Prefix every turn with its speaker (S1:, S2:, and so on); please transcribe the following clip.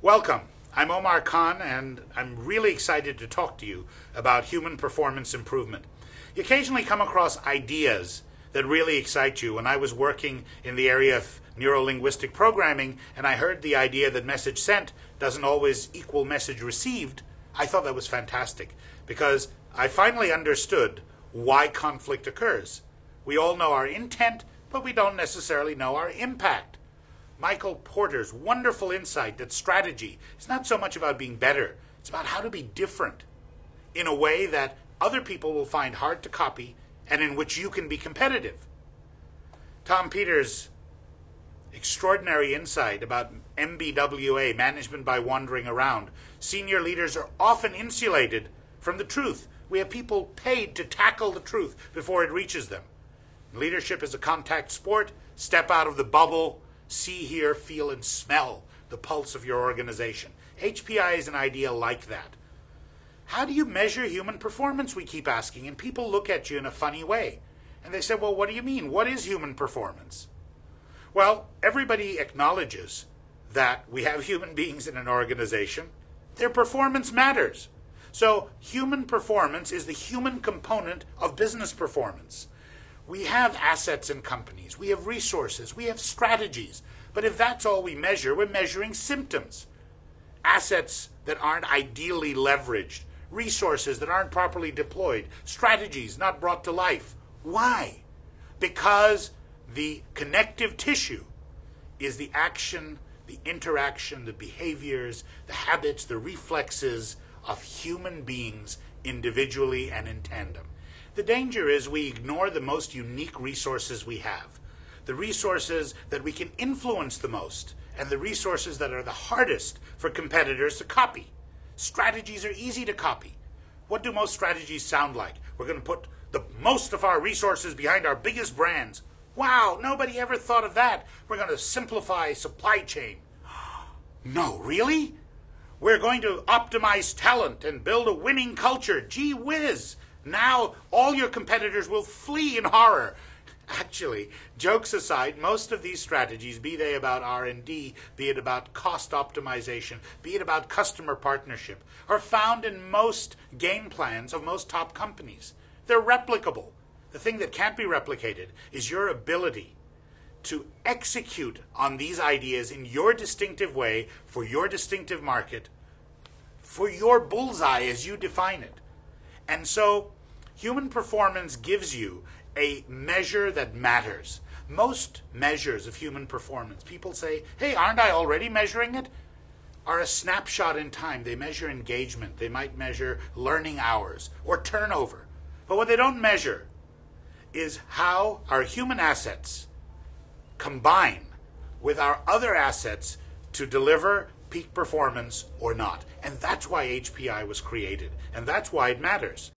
S1: Welcome. I'm Omar Khan, and I'm really excited to talk to you about human performance improvement. You occasionally come across ideas that really excite you. When I was working in the area of neuro-linguistic programming and I heard the idea that message sent doesn't always equal message received, I thought that was fantastic because I finally understood why conflict occurs. We all know our intent, but we don't necessarily know our impact. Michael Porter's wonderful insight that strategy is not so much about being better, it's about how to be different in a way that other people will find hard to copy and in which you can be competitive. Tom Peters' extraordinary insight about MBWA, management by wandering around. Senior leaders are often insulated from the truth. We have people paid to tackle the truth before it reaches them. Leadership is a contact sport. Step out of the bubble. See, hear, feel, and smell the pulse of your organization. HPI is an idea like that. How do you measure human performance, we keep asking, and people look at you in a funny way. And they say, well, what do you mean? What is human performance? Well, everybody acknowledges that we have human beings in an organization. Their performance matters. So human performance is the human component of business performance. We have assets in companies, we have resources, we have strategies. But if that's all we measure, we're measuring symptoms. Assets that aren't ideally leveraged, resources that aren't properly deployed, strategies not brought to life. Why? Because the connective tissue is the action, the interaction, the behaviors, the habits, the reflexes of human beings individually and in tandem. The danger is we ignore the most unique resources we have, the resources that we can influence the most, and the resources that are the hardest for competitors to copy. Strategies are easy to copy. What do most strategies sound like? We're going to put the most of our resources behind our biggest brands. Wow, nobody ever thought of that. We're going to simplify supply chain. No, really? We're going to optimize talent and build a winning culture. Gee whiz. Now all your competitors will flee in horror. Actually, jokes aside, most of these strategies, be they about R&D, be it about cost optimization, be it about customer partnership, are found in most game plans of most top companies. They're replicable. The thing that can't be replicated is your ability to execute on these ideas in your distinctive way, for your distinctive market, for your bullseye as you define it. And so, human performance gives you a measure that matters. Most measures of human performance, people say, hey, aren't I already measuring it? Are a snapshot in time. They measure engagement. They might measure learning hours or turnover. But what they don't measure is how our human assets combine with our other assets to deliver peak performance or not. And that's why HPI was created. And that's why it matters.